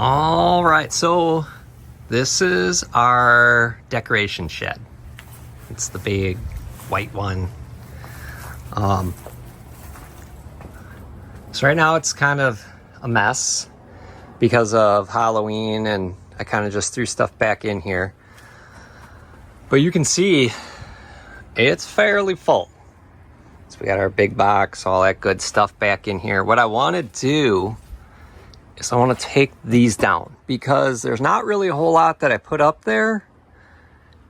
All right, so this is our decoration shed. It's the big white one. So right now it's kind of a mess because of Halloween, and I kind of just threw stuff back in here. But you can see it's fairly full. So we got our big box, all that good stuff back in here. What I want to do is I want to take these down because there's not really a whole lot that I put up there.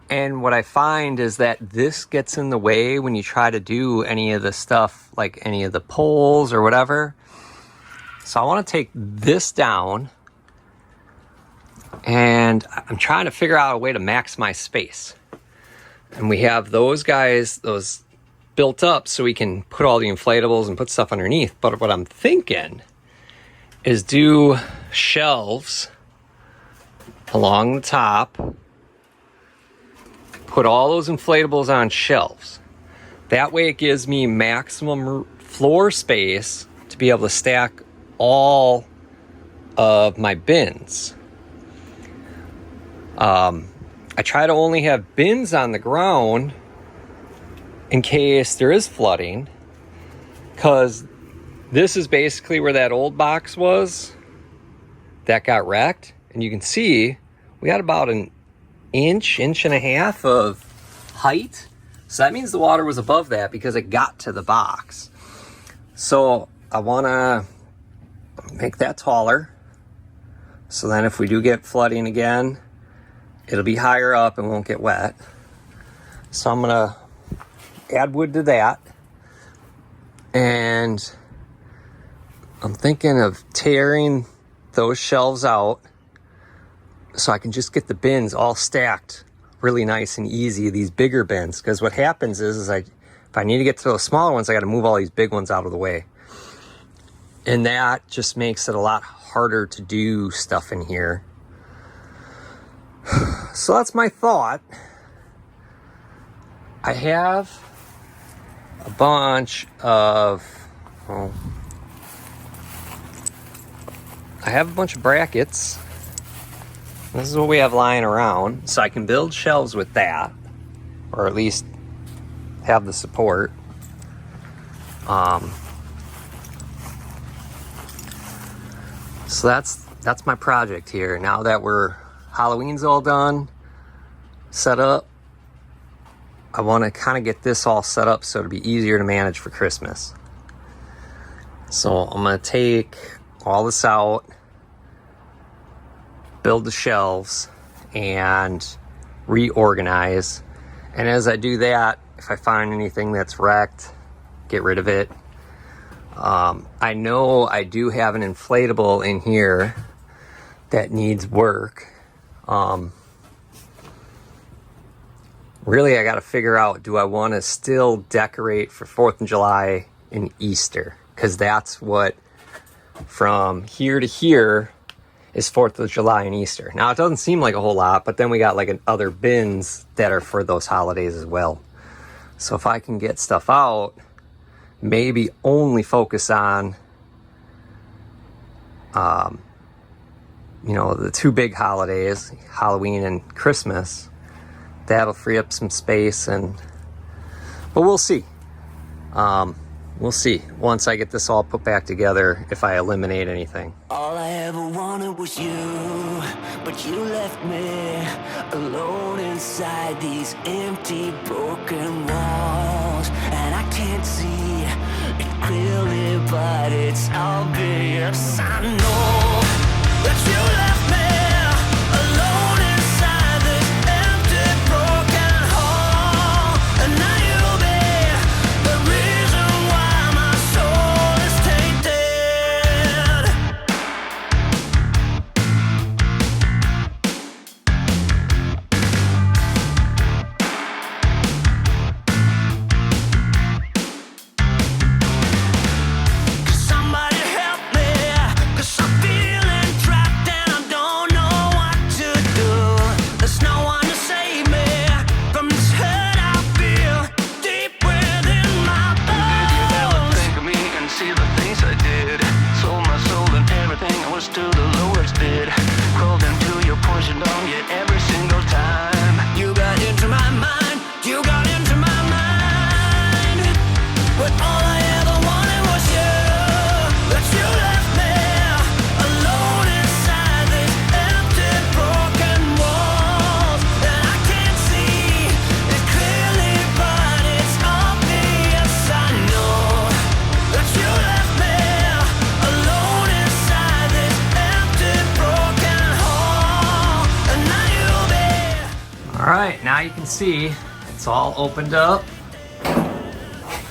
And what I find is that this gets in the way when you try to do any of the stuff, like any of the poles or whatever. So I want to take this down, and I'm trying to figure out a way to maximize space. And we have those guys, those built up so we can put all the inflatables and put stuff underneath. But what I'm thinking is do shelves along the top, put all those inflatables on shelves. That way it gives me maximum floor space to be able to stack all of my bins. I try to only have bins on the ground in case there is flooding, because this is basically where that old box was that got wrecked. And you can see we had about an inch and a half of height. So that means the water was above that because it got to the box. So I want to make that taller. So then if we do get flooding again, it'll be higher up and won't get wet. So I'm going to add wood to that. And I'm thinking of tearing those shelves out so I can just get the bins all stacked really nice and easy, these bigger bins. Because what happens is if I need to get to those smaller ones, I got to move all these big ones out of the way. And that just makes it a lot harder to do stuff in here. So that's my thought. I have a bunch of, I have a bunch of brackets. This is what we have lying around. So I can build shelves with that, or at least have the support. So that's my project here. Now that Halloween's all done, set up, I want to kind of get this all set up so it'll be easier to manage for Christmas. So I'm going to take all this out, build the shelves, and reorganize. And as I do that, if I find anything that's wrecked, get rid of it. I know I do have an inflatable in here that needs work. Really, I got to figure out, do I want to still decorate for 4th of July and Easter? Because that's what, from here to here, is 4th of July and Easter. Now, it doesn't seem like a whole lot, but then we got like other bins that are for those holidays as well. So if I can get stuff out, maybe only focus on, the two big holidays, Halloween and Christmas. That'll free up some space, but we'll see. We'll see once I get this all put back together if I eliminate anything. All I ever wanted was you, but you left me alone inside these empty, broken walls. And I can't see it clearly, but it's obvious. I know that you left me alone inside this empty, broken hall. And now you'll be the reason why my soul is tainted. Somebody help me, 'cause I feel fit. Crawled into your poison dome yet every single time. You got into my mind, you got into my mind. But all I ever wanted was you. But you left me alone inside these empty, broken walls. And I can't see it clearly, but it's obvious. I know that you left me alone inside this empty, broken hall. And now you'll be. All right, now you can see it's all opened up.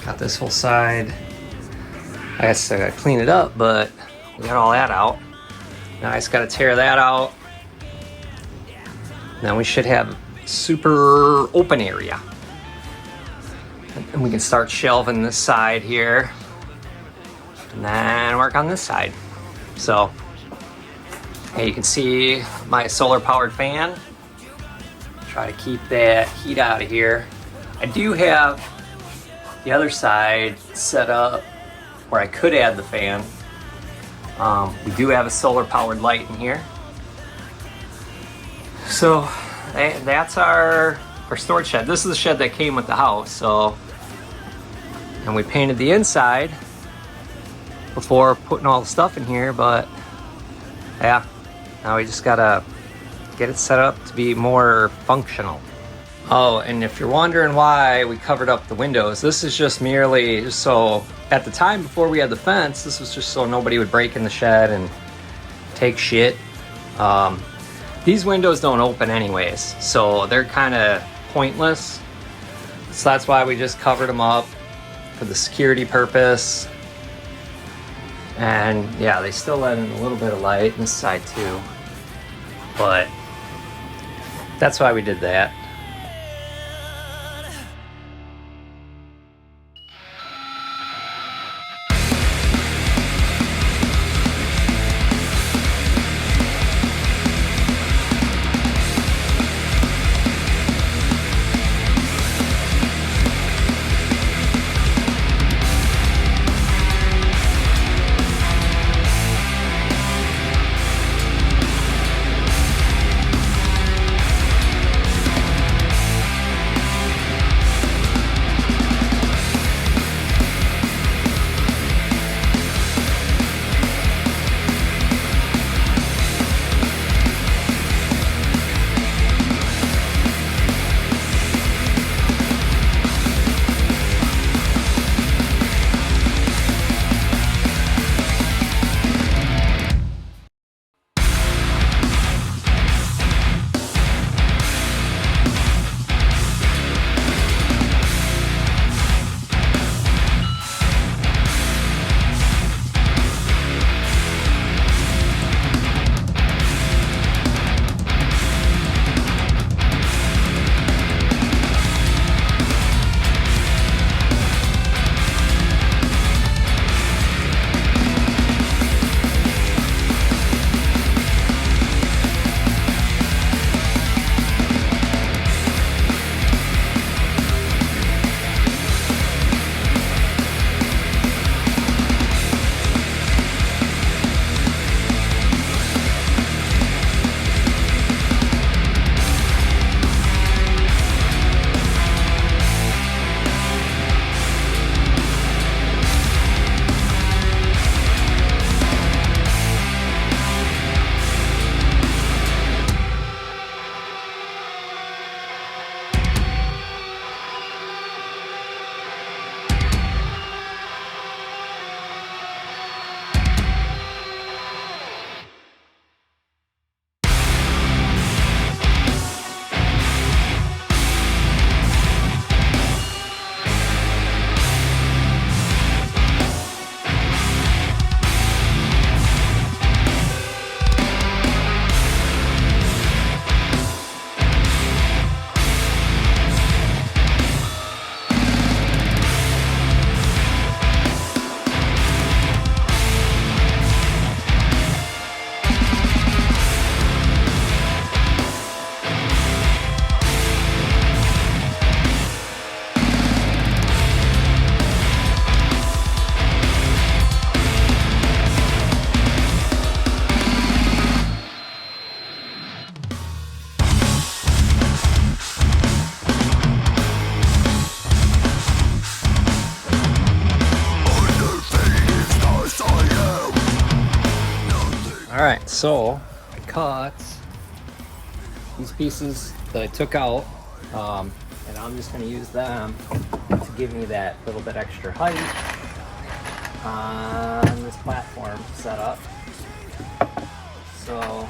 Got this whole side. I guess I gotta clean it up, but we got all that out. Now I just gotta tear that out. Then we should have super open area. And we can start shelving this side here. And then work on this side. So, hey, you can see my solar powered fan. Try to keep that heat out of here. I do have the other side set up where I could add the fan. We do have a solar powered light in here. So that's our storage shed. This is the shed that came with the house. So, and we painted the inside before putting all the stuff in here, but yeah, now we just gotta get it set up to be more functional. Oh, and if you're wondering why we covered up the windows, this is just merely just so, at the time before we had the fence, this was just so nobody would break in the shed and take shit. These windows don't open anyways, so they're kind of pointless. So that's why we just covered them up for the security purpose. And yeah, they still let in a little bit of light on this side too. But that's why we did that. So I cut these pieces that I took out, and I'm just going to use them to give me that little bit extra height on this platform setup. So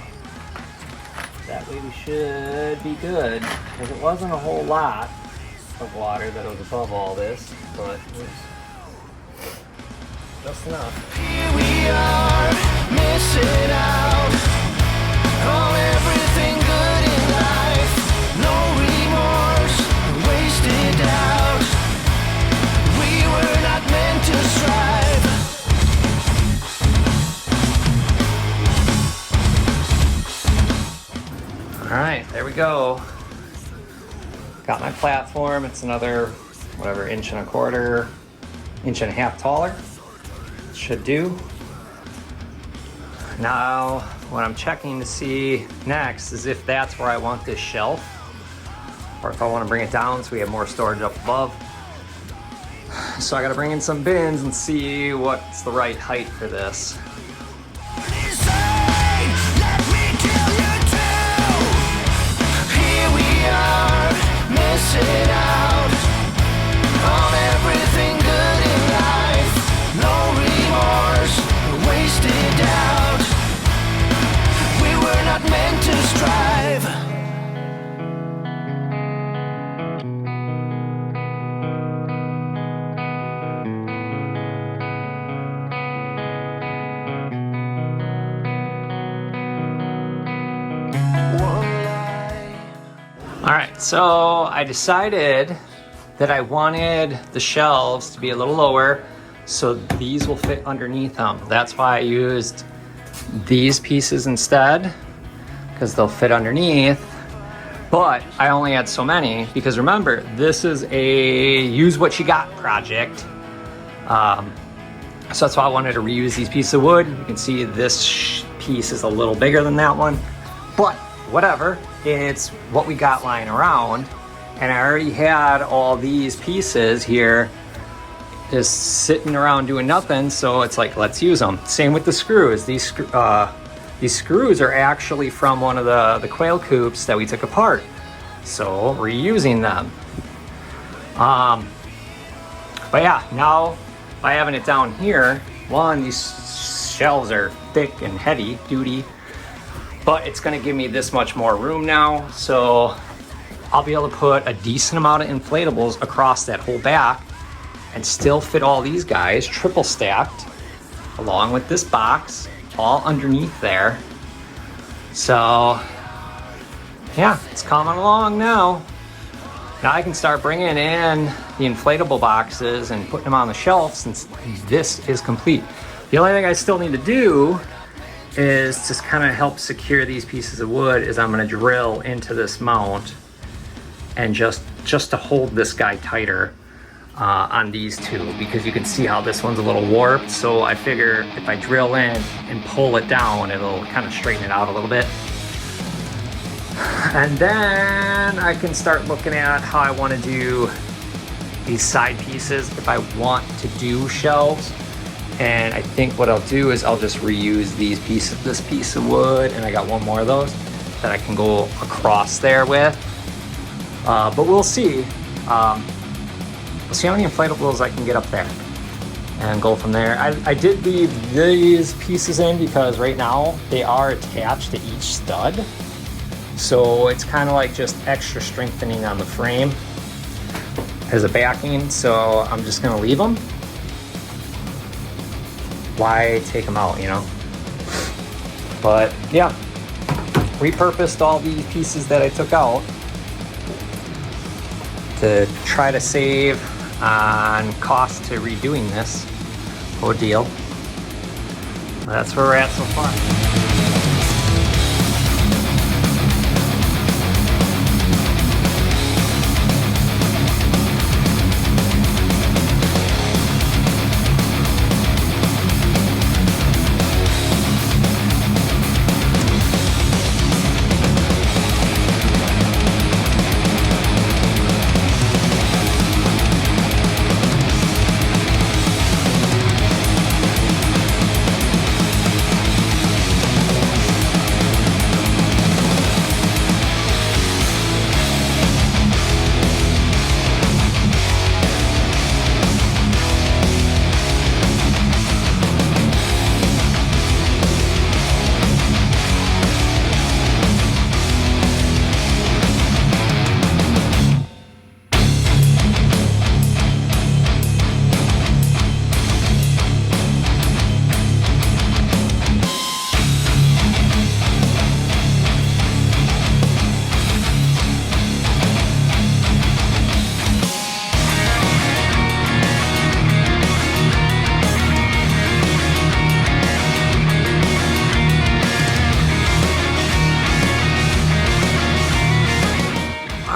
that way we should be good, because it wasn't a whole lot of water that was above all this, but it was just enough. Here we are, missing out on everything good in life. No remorse, wasted out. We were not meant to strive. All right, there we go. Got my platform. It's another, whatever, 1.25 inches, 1.5 inches taller. Should do. Now, what I'm checking to see next is if that's where I want this shelf, or if I want to bring it down so we have more storage up above. So I got to bring in some bins and see what's the right height for this. Let me kill you too. Here we are, missing out on everything good in life. No remorse, wasted out. We were not meant to strive. All right, so I decided that I wanted the shelves to be a little lower so these will fit underneath them. That's why I used these pieces instead, because they'll fit underneath. But I only had so many because remember, this is a use what you got project. So that's why I wanted to reuse these pieces of wood. You can see this piece is a little bigger than that one, but whatever, it's what we got lying around. And I already had all these pieces here just sitting around doing nothing, so it's like, let's use them. Same with the screws. These screws are actually from one of the quail coops that we took apart, so we're using them. But yeah, now by having it down here, one, these shelves are thick and heavy duty, but it's going to give me this much more room now, so I'll be able to put a decent amount of inflatables across that whole back and still fit all these guys triple stacked along with this box all underneath there. So yeah, it's coming along now. Now I can start bringing in the inflatable boxes and putting them on the shelf since this is complete. The only thing I still need to do is just kind of help secure these pieces of wood is I'm going to drill into this mount and just to hold this guy tighter on these two, because you can see how this one's a little warped. So I figure if I drill in and pull it down, it'll kind of straighten it out a little bit. And then I can start looking at how I want to do these side pieces if I want to do shelves. And I think what I'll do is I'll just reuse these pieces, this piece of wood, and I got one more of those that I can go across there with. But we'll see. We'll see how many inflatables I can get up there and go from there. I did leave these pieces in because right now they are attached to each stud. So it's kind of like just extra strengthening on the frame as a backing. So I'm just gonna leave them. Why take them out, you know? But yeah, repurposed all these pieces that I took out to try to save on cost to redoing this ordeal. That's where we're at so far.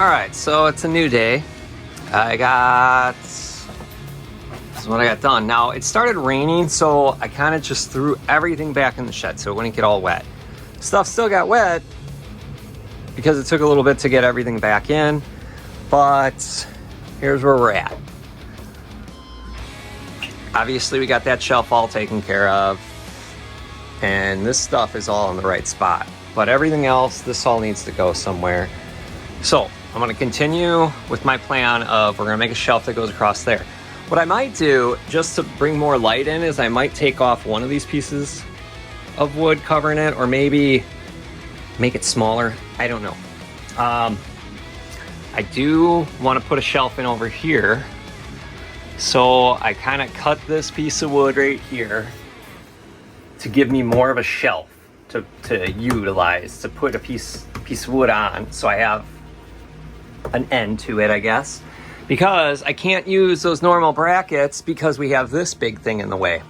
Alright, so it's a new day. This is what I got done. Now, it started raining, so I kind of just threw everything back in the shed so it wouldn't get all wet. Stuff still got wet because it took a little bit to get everything back in, but here's where we're at. Obviously, we got that shelf all taken care of, and this stuff is all in the right spot. But everything else, this all needs to go somewhere. So I'm gonna continue with my plan of we're gonna make a shelf that goes across there. What I might do, just to bring more light in, is I might take off one of these pieces of wood covering it, or maybe make it smaller. I don't know. I do want to put a shelf in over here. So I kind of cut this piece of wood right here to give me more of a shelf to utilize, to put a piece of wood on, so I have an end to it, I guess. Because I can't use those normal brackets because we have this big thing in the way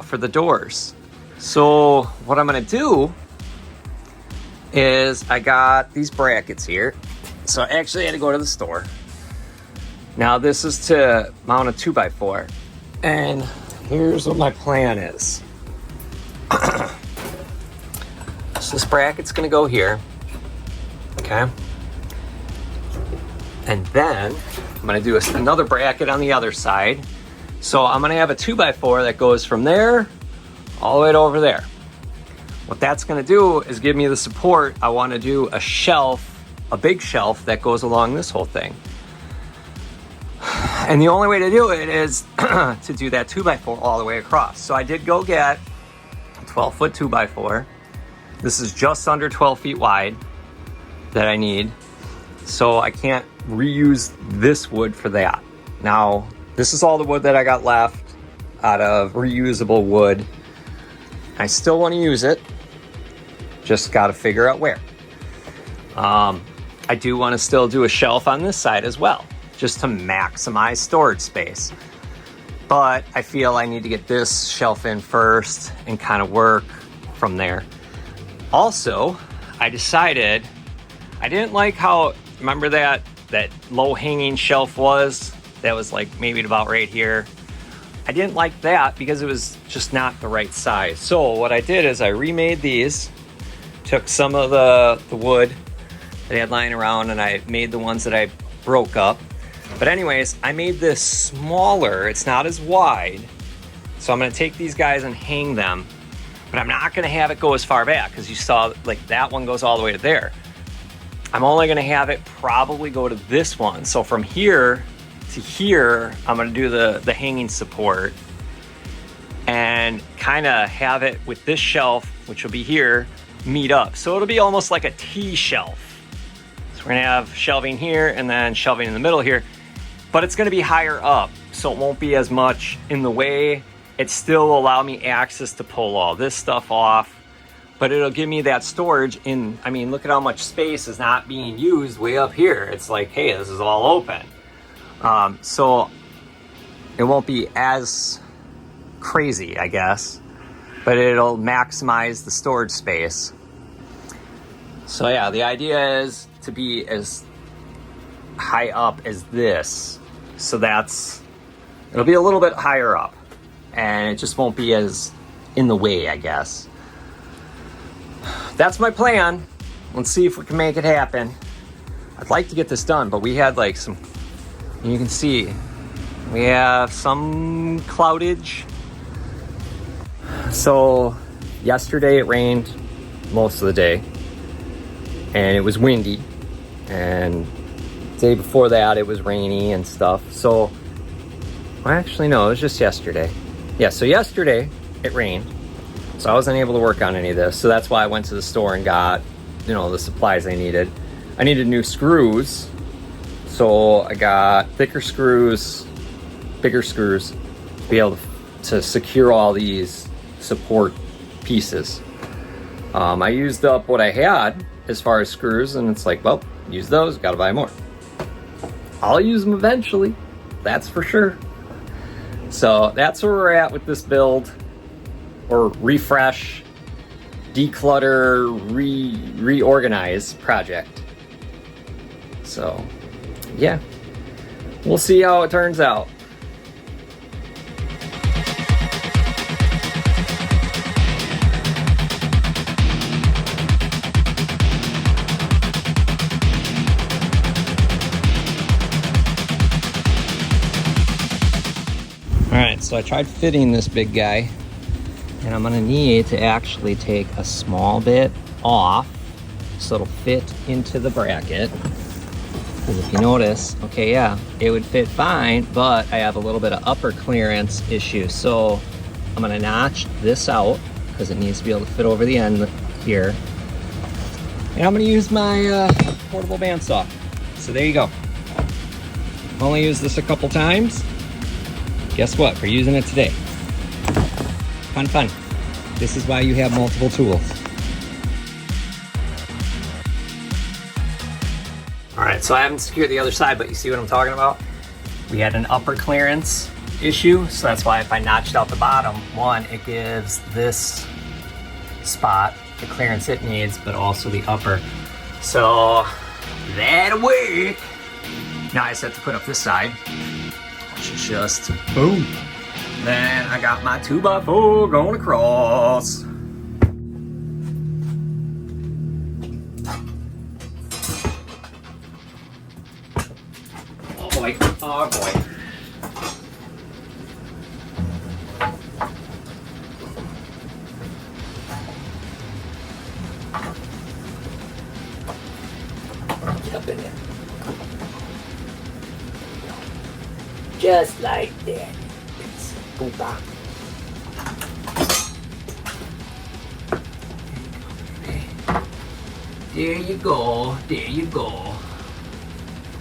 for the doors. So what I'm gonna do is I got these brackets here. So I actually had to go to the store. Now this is to mount a 2x4. And here's what my plan is. So this bracket's gonna go here, okay? And then I'm gonna do another bracket on the other side. So I'm gonna have a 2x4 that goes from there all the way to over there. What that's gonna do is give me the support. I wanna do a shelf, a big shelf that goes along this whole thing. And the only way to do it is to do that 2x4 all the way across. So I did go get a 12-foot 2x4. This is just under 12 feet wide that I need. So I can't reuse this wood for that. Now, this is all the wood that I got left out of reusable wood. I still want to use it, just got to figure out where. I do want to still do a shelf on this side as well, just to maximize storage space. But I feel I need to get this shelf in first and kind of work from there. Also, I decided I didn't like how, remember that low hanging shelf was? That was like maybe about right here. I didn't like that because it was just not the right size. So what I did is I remade these, took some of the wood that I had lying around, and I made the ones that I broke up. But anyways, I made this smaller. It's not as wide. So I'm gonna take these guys and hang them, but I'm not gonna have it go as far back, because you saw like that one goes all the way to there. I'm only gonna have it probably go to this one. So from here to here, I'm gonna do the hanging support and kind of have it with this shelf, which will be here, meet up. So it'll be almost like a T shelf. So we're gonna have shelving here and then shelving in the middle here, but it's gonna be higher up, so it won't be as much in the way. It still will allow me access to pull all this stuff off, but it'll give me that storage in, I mean, look at how much space is not being used way up here. It's like, hey, this is all open. So it won't be as crazy, I guess, but it'll maximize the storage space. So yeah, the idea is to be as high up as this. So it'll be a little bit higher up, and it just won't be as in the way, I guess. That's my plan. Let's see if we can make it happen. I'd like to get this done, but we had like some, you can see, we have some cloudage. So yesterday it rained most of the day, and it was windy, and the day before that it was rainy and stuff. So, well, actually no, it was just yesterday. Yeah, so yesterday it rained, so I wasn't able to work on any of this. So that's why I went to the store and got, the supplies I needed. I needed new screws, so I got thicker screws, bigger screws, to be able to secure all these support pieces. I used up what I had as far as screws, and it's like, well, use those, gotta buy more. I'll use them eventually, that's for sure. So that's where we're at with this build, or refresh, declutter, reorganize project. So, yeah, we'll see how it turns out. Alright, so I tried fitting this big guy, and I'm gonna need to actually take a small bit off so it'll fit into the bracket. Because if you notice, okay, yeah, it would fit fine, but I have a little bit of upper clearance issue. So I'm gonna notch this out because it needs to be able to fit over the end here. And I'm gonna use my portable bandsaw. So there you go. Only used this a couple times. Guess what? We're using it today. Fun, fun. This is why you have multiple tools. All right, so I haven't secured the other side, but you see what I'm talking about? We had an upper clearance issue, so that's why if I notched out the bottom, one, it gives this spot the clearance it needs, but also the upper. So that'll work. Now I just have to put up this side, which is just boom. Then I got my 2x4 going across. Oh boy, oh boy. Get up in there. Just like that. Go back. There you go. There you go.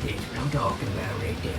That's what I'm talking about right there.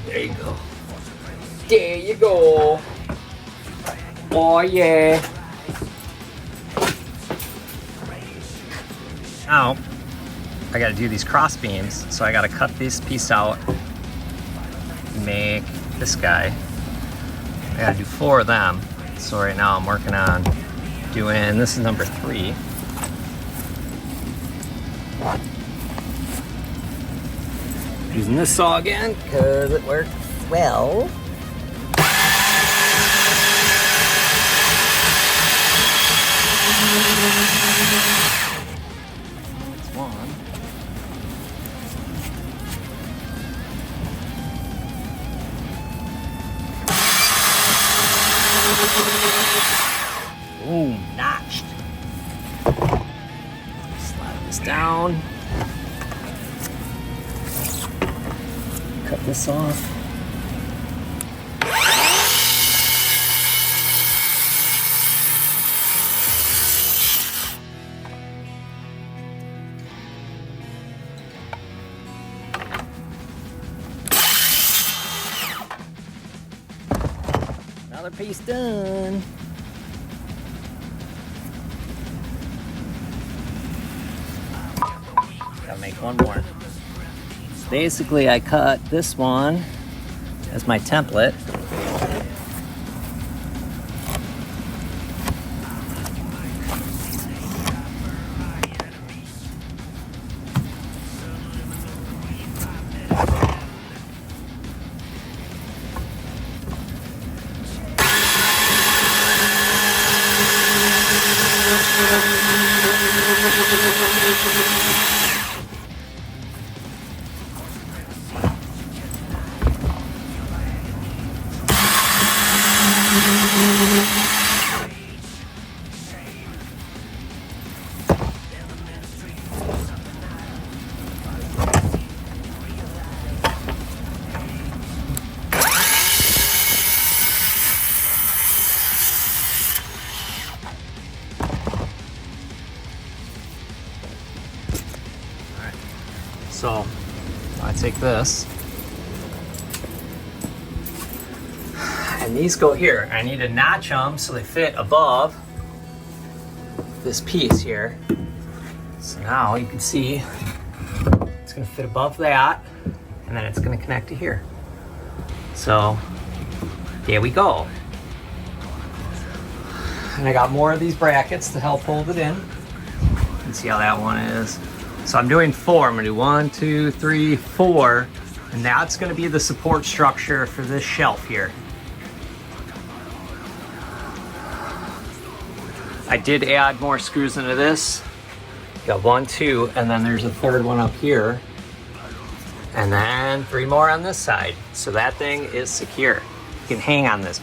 There you go. There you go. Oh yeah. Now, I gotta do these cross beams, so I gotta cut this piece out, make this guy. I gotta do 4 of them. So right now I'm working on doing, this is number 3. Using this saw again, because it works well. That's one. Boom, notched. Slide this down. Cut this off. Another piece done. Gotta make one more. Basically, I cut this one as my template. So I take this, and these go here. I need to notch them so they fit above this piece here. So now you can see it's gonna fit above that, and then it's gonna connect to here. So there we go. And I got more of these brackets to help hold it in. You can see how that one is. So I'm doing 4. I'm gonna do 1, 2, 3, 4, and that's gonna be the support structure for this shelf here. I did add more screws into this. Got 1, 2, and then there's a third one up here. And then 3 more on this side. So that thing is secure. You can hang on this.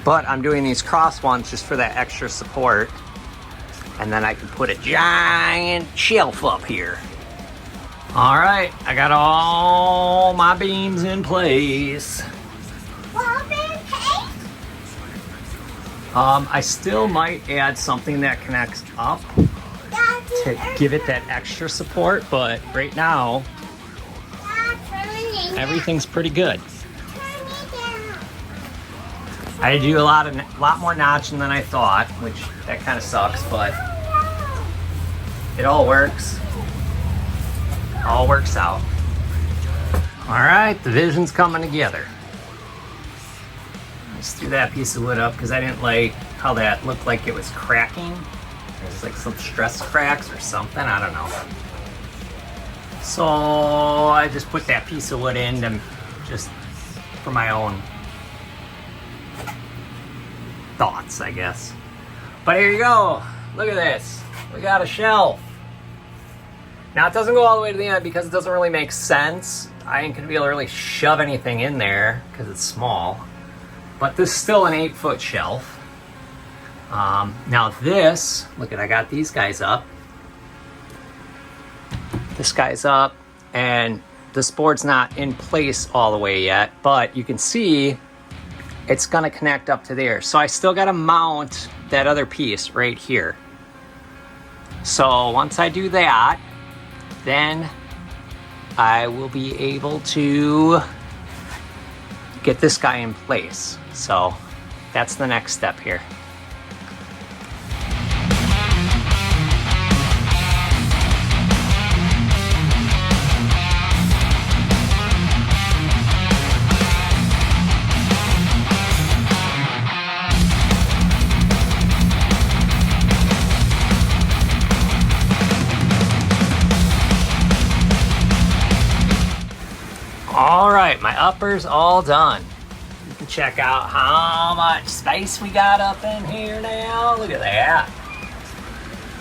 But I'm doing these cross ones just for that extra support. And then I can put a giant shelf up here. All right, I got all my beams in place. I still might add something that connects up to give it that extra support, but right now, everything's pretty good. I do a lot more notching than I thought, which that kind of sucks, but it all works. All works out. All right, the vision's coming together. Just threw that piece of wood up because I didn't like how that looked like it was cracking. There's like some stress cracks or something, I don't know. So I just put that piece of wood in to just for my own thoughts, I guess. But here you go. Look at this. We got a shelf. Now it doesn't go all the way to the end because it doesn't really make sense. I ain't gonna be able to really shove anything in there because it's small. But this is still an 8-foot shelf. Now this, look at, I got these guys up. This guy's up, and this board's not in place all the way yet, but you can see it's gonna connect up to there. So I still gotta mount that other piece right here. So once I do that, then I will be able to get this guy in place. So that's the next step here. All right, my upper's all done. You can check out how much space we got up in here now. Look at that.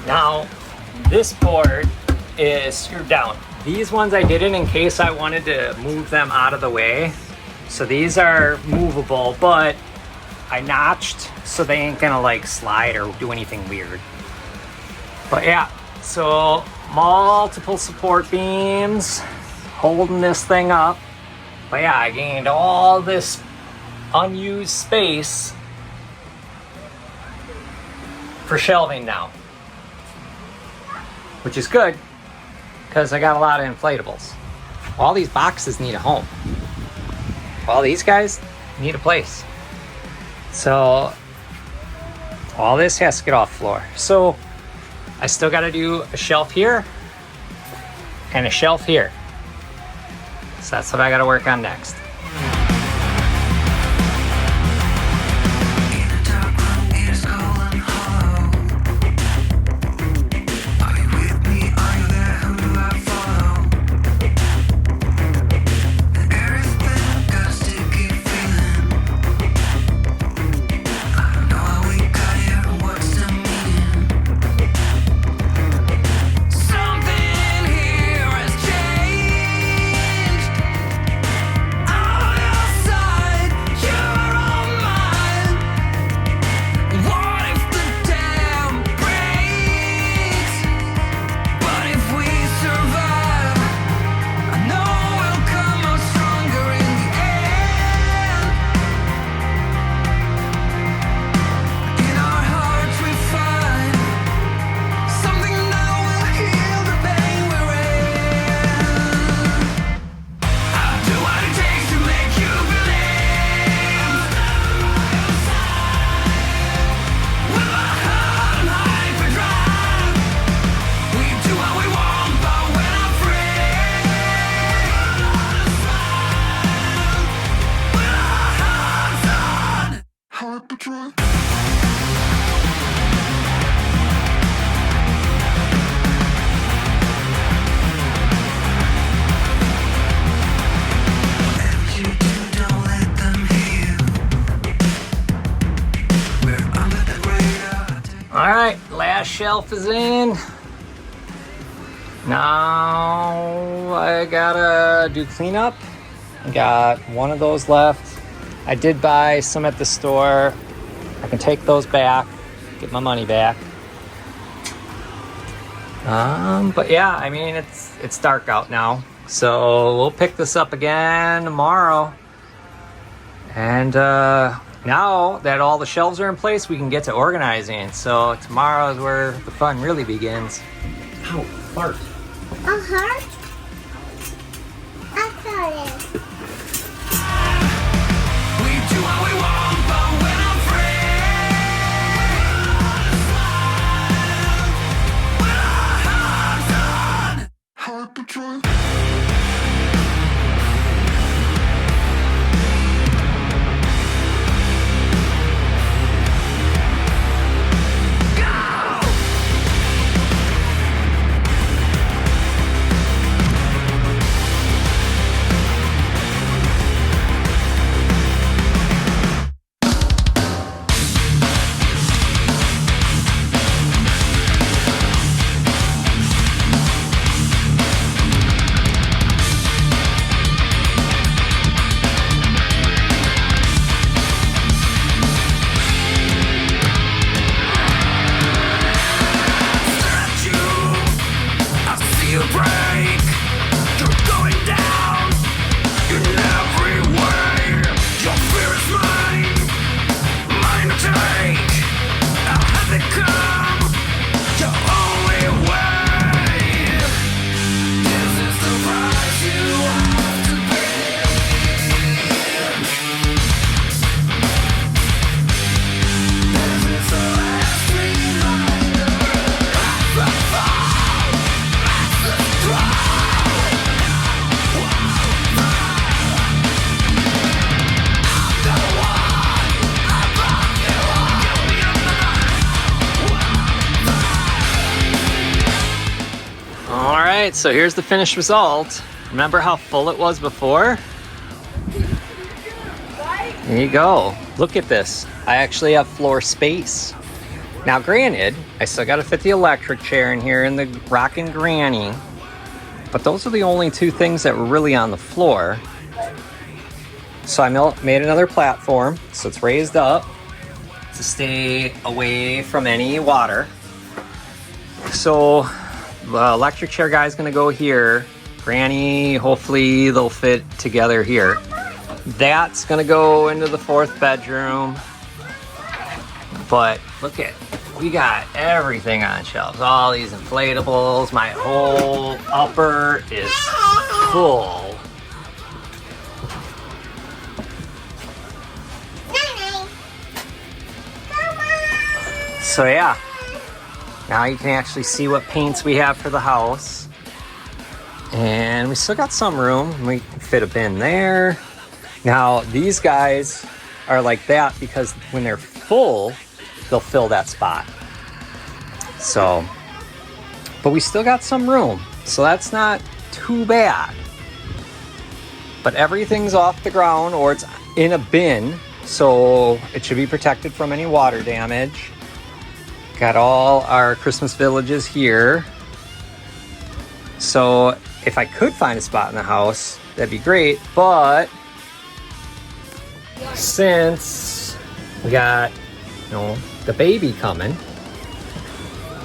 Now, this board is screwed down. These ones I did it in case I wanted to move them out of the way. So these are movable, but I notched so they ain't gonna like slide or do anything weird. But yeah, so multiple support beams holding this thing up. But yeah, I gained all this unused space for shelving now, which is good because I got a lot of inflatables. All these boxes need a home. All these guys need a place. So all this has to get off floor. So I still got to do a shelf here and a shelf here. So that's what I got to work on next. Something here has changed. All right, last shelf is in. Now I gotta do cleanup. I got one of those left. I did buy some at the store. I can take those back, get my money back. But yeah, I mean, it's dark out now. So we'll pick this up again tomorrow. And now that all the shelves are in place, we can get to organizing. So tomorrow is where the fun really begins. Ow, fart. A heart? I got it. We do what we want, but when I'm free, when our hearts on hyperdrive. Alright, so here's the finished result. Remember how full it was before? There you go. Look at this. I actually have floor space. Now granted, I still gotta fit the electric chair in here and the rockin' granny. But those are the only two things that were really on the floor. So I made another platform, so it's raised up to stay away from any water. So the electric chair guy's gonna go here. Granny, hopefully they'll fit together here. That's gonna go into the fourth bedroom. But look at, we got everything on shelves. All these inflatables. My whole upper is full. So yeah, now you can actually see what paints we have for the house. And we still got some room. We can fit a bin there. Now these guys are like that because when they're full, they'll fill that spot. So, but we still got some room. So that's not too bad. But everything's off the ground or it's in a bin. So it should be protected from any water damage. Got all our Christmas villages here. So if I could find a spot in the house, that'd be great. But since we got, you know, the baby coming,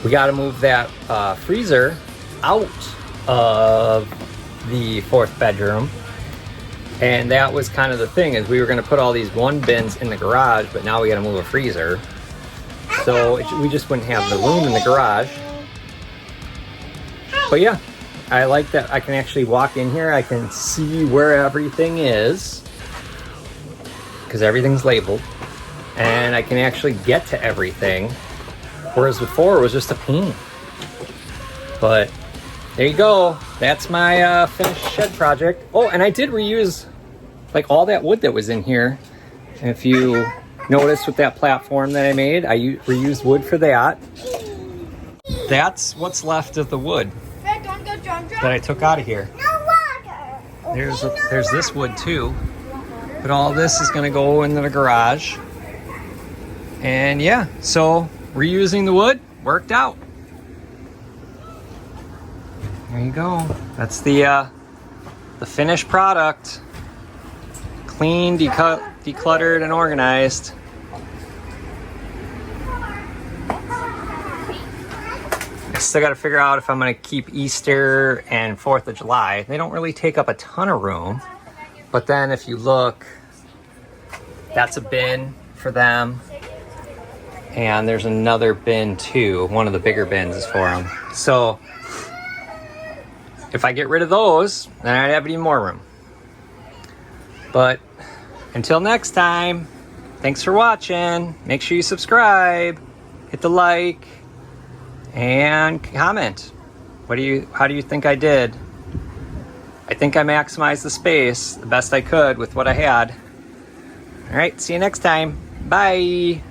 we got to move that freezer out of the fourth bedroom. And that was kind of the thing, is we were going to put all these one bins in the garage, but now we got to move a freezer. So we just wouldn't have the room in the garage. But yeah, I like that I can actually walk in here. I can see where everything is because everything's labeled. And I can actually get to everything. Whereas before it was just a pain. But there you go. That's my finished shed project. Oh, and I did reuse like all that wood that was in here. And if you notice with that platform that I made, I reused wood for that. That's what's left of the wood that I took out of here. There's this wood too, but all this is going to go into the garage. And yeah, so reusing the wood worked out. There you go. That's the finished product. Clean, decluttered, and organized. I still got to figure out if I'm going to keep Easter and 4th of July. They don't really take up a ton of room. But then if you look, that's a bin for them. And there's another bin too. One of the bigger bins is for them. So if I get rid of those, then I'd have even more room. But until next time, thanks for watching. Make sure you subscribe, hit the like, and comment. How do you think I did? I think I maximized the space the best I could with what I had. All right, see you next time. Bye.